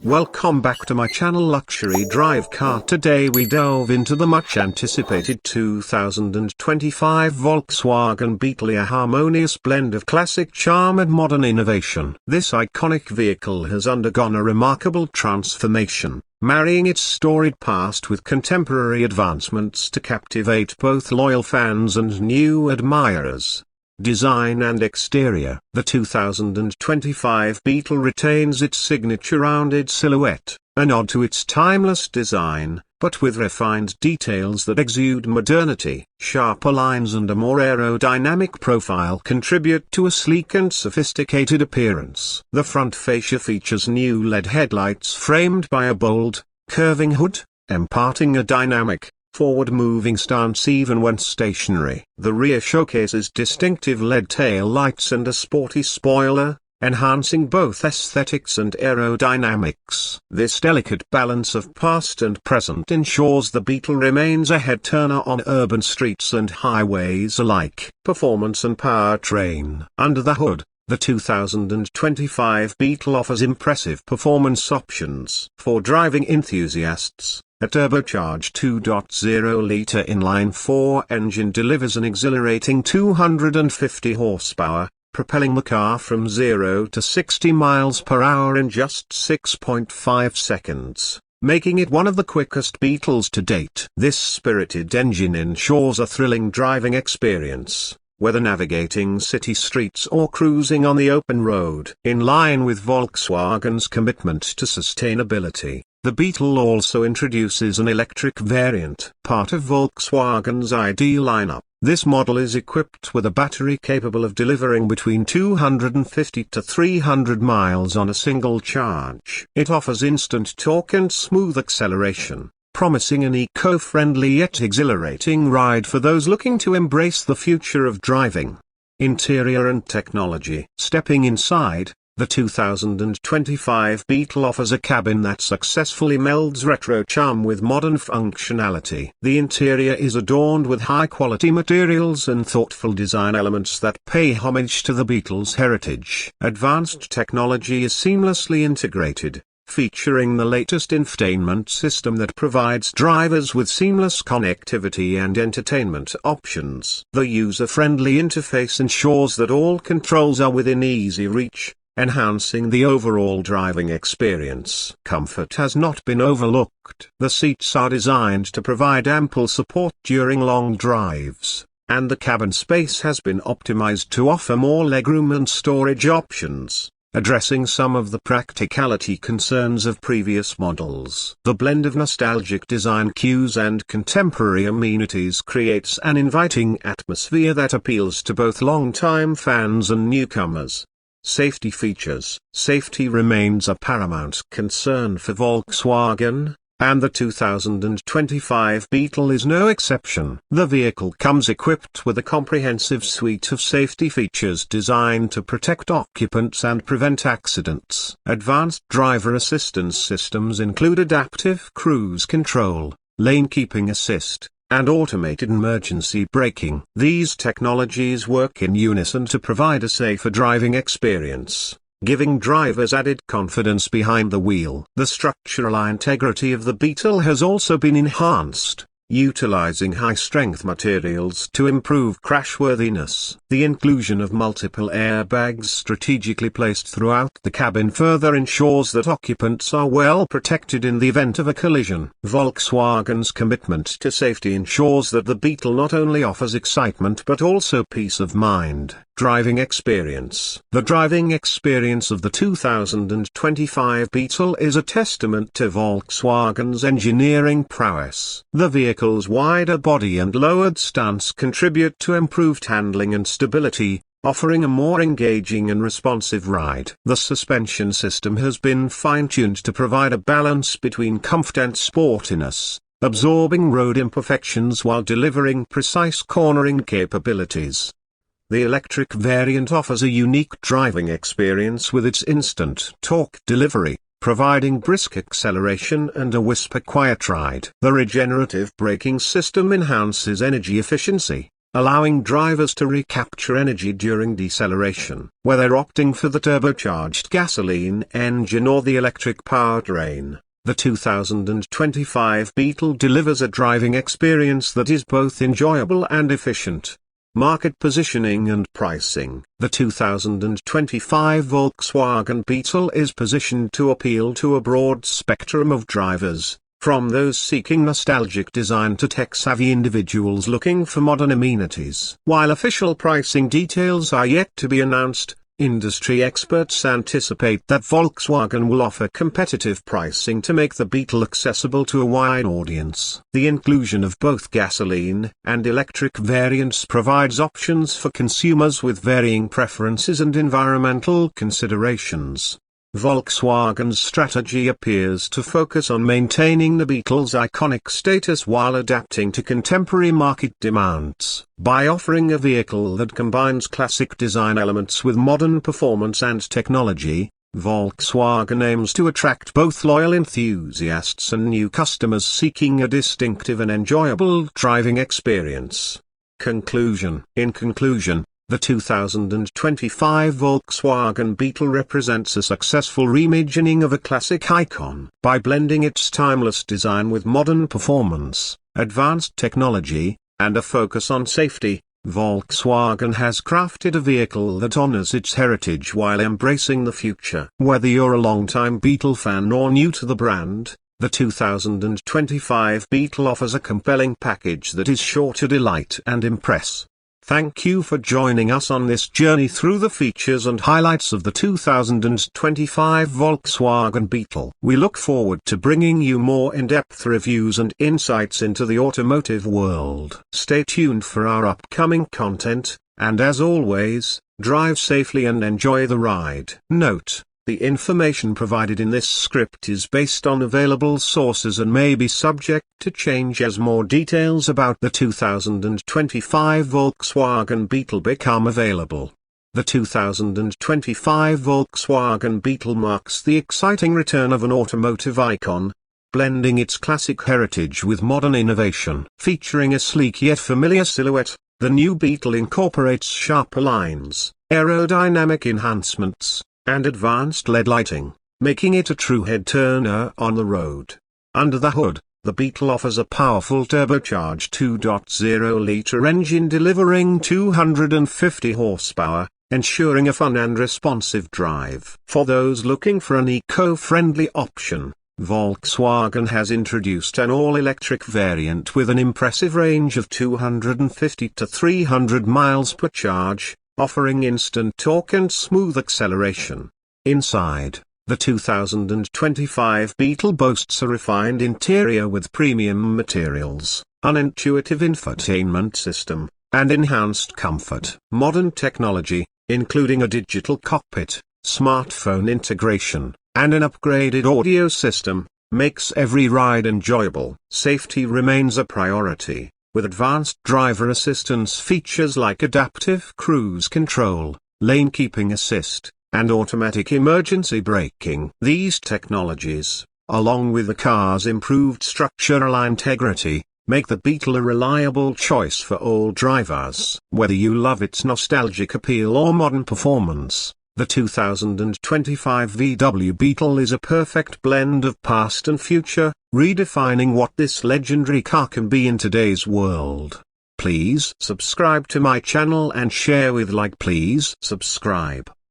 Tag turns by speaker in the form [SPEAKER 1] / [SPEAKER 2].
[SPEAKER 1] Welcome back to my channel Luxury Drive Car. Today we delve into the much anticipated 2025 Volkswagen Beetle, a harmonious blend of classic charm and modern innovation. This iconic vehicle has undergone a remarkable transformation, marrying its storied past with contemporary advancements to captivate both loyal fans and new admirers. Design and exterior. The 2025 Beetle retains its signature rounded silhouette, a nod to its timeless design, but with refined details that exude modernity. Sharper lines and a more aerodynamic profile contribute to a sleek and sophisticated appearance. The front fascia features new LED headlights framed by a bold, curving hood, imparting a dynamic, forward-moving stance even when stationary. The rear showcases distinctive LED tail lights and a sporty spoiler, enhancing both aesthetics and aerodynamics. This delicate balance of past and present ensures the Beetle remains a head-turner on urban streets and highways alike. Performance and powertrain. Under the hood, the 2025 Beetle offers impressive performance options for driving enthusiasts. A turbocharged 2.0-liter inline-4 engine delivers an exhilarating 250 horsepower, propelling the car from 0 to 60 miles per hour in just 6.5 seconds, making it one of the quickest Beetles to date. This spirited engine ensures a thrilling driving experience, whether navigating city streets or cruising on the open road. In line with Volkswagen's commitment to sustainability, the Beetle also introduces an electric variant. Part of Volkswagen's ID lineup, this model is equipped with a battery capable of delivering between 250 to 300 miles on a single charge. It offers instant torque and smooth acceleration, promising an eco-friendly yet exhilarating ride for those looking to embrace the future of driving. Interior and technology. Stepping inside, the 2025 Beetle offers a cabin that successfully melds retro charm with modern functionality. The interior is adorned with high-quality materials and thoughtful design elements that pay homage to the Beetle's heritage. Advanced technology is seamlessly integrated, featuring the latest infotainment system that provides drivers with seamless connectivity and entertainment options. The user-friendly interface ensures that all controls are within easy reach, enhancing the overall driving experience. Comfort has not been overlooked. The seats are designed to provide ample support during long drives, and the cabin space has been optimized to offer more legroom and storage options, addressing some of the practicality concerns of previous models. The blend of nostalgic design cues and contemporary amenities creates an inviting atmosphere that appeals to both longtime fans and newcomers. Safety features. Safety remains a paramount concern for Volkswagen, and the 2025 Beetle is no exception. The vehicle comes equipped with a comprehensive suite of safety features designed to protect occupants and prevent accidents. Advanced driver assistance systems include adaptive cruise control, lane keeping assist, and automated emergency braking. These technologies work in unison to provide a safer driving experience, giving drivers added confidence behind the wheel. The structural integrity of the Beetle has also been enhanced, utilizing high-strength materials to improve crashworthiness. The inclusion of multiple airbags strategically placed throughout the cabin further ensures that occupants are well protected in the event of a collision. Volkswagen's commitment to safety ensures that the Beetle not only offers excitement but also peace of mind. Driving experience. The driving experience of the 2025 Beetle is a testament to Volkswagen's engineering prowess. The vehicle's wider body and lowered stance contribute to improved handling and stability, offering a more engaging and responsive ride. The suspension system has been fine-tuned to provide a balance between comfort and sportiness, absorbing road imperfections while delivering precise cornering capabilities. The electric variant offers a unique driving experience with its instant torque delivery, providing brisk acceleration and a whisper-quiet ride. The regenerative braking system enhances energy efficiency, allowing drivers to recapture energy during deceleration. Whether opting for the turbocharged gasoline engine or the electric powertrain, the 2025 Beetle delivers a driving experience that is both enjoyable and efficient. Market positioning and pricing. The 2025 Volkswagen Beetle is positioned to appeal to a broad spectrum of drivers, from those seeking nostalgic design to tech-savvy individuals looking for modern amenities. While official pricing details are yet to be announced, industry experts anticipate that Volkswagen will offer competitive pricing to make the Beetle accessible to a wide audience. The inclusion of both gasoline and electric variants provides options for consumers with varying preferences and environmental considerations. Volkswagen's strategy appears to focus on maintaining the Beetle's iconic status while adapting to contemporary market demands. By offering a vehicle that combines classic design elements with modern performance and technology, Volkswagen aims to attract both loyal enthusiasts and new customers seeking a distinctive and enjoyable driving experience. Conclusion. In conclusion, the 2025 Volkswagen Beetle represents a successful reimagining of a classic icon. By blending its timeless design with modern performance, advanced technology, and a focus on safety, Volkswagen has crafted a vehicle that honors its heritage while embracing the future. Whether you're a longtime Beetle fan or new to the brand, the 2025 Beetle offers a compelling package that is sure to delight and impress. Thank you for joining us on this journey through the features and highlights of the 2025 Volkswagen Beetle. We look forward to bringing you more in-depth reviews and insights into the automotive world. Stay tuned for our upcoming content, and as always, drive safely and enjoy the ride. Note: the information provided in this script is based on available sources and may be subject to change as more details about the 2025 Volkswagen Beetle become available. The 2025 Volkswagen Beetle marks the exciting return of an automotive icon, blending its classic heritage with modern innovation. Featuring a sleek yet familiar silhouette, the new Beetle incorporates sharper lines, aerodynamic enhancements, and advanced LED lighting, making it a true head-turner on the road. Under the hood, the Beetle offers a powerful turbocharged 2.0-liter engine delivering 250 horsepower, ensuring a fun and responsive drive. For those looking for an eco-friendly option, Volkswagen has introduced an all-electric variant with an impressive range of 250 to 300 miles per charge, offering instant torque and smooth acceleration. Inside, the 2025 Beetle boasts a refined interior with premium materials, an intuitive infotainment system, and enhanced comfort. Modern technology, including a digital cockpit, smartphone integration, and an upgraded audio system, makes every ride enjoyable. Safety remains a priority, with advanced driver assistance features like adaptive cruise control, lane keeping assist, and automatic emergency braking. These technologies, along with the car's improved structural integrity, make the Beetle a reliable choice for all drivers. Whether you love its nostalgic appeal or modern performance, the 2025 VW Beetle is a perfect blend of past and future, redefining what this legendary car can be in today's world. Please subscribe to my channel and share with like. Please subscribe.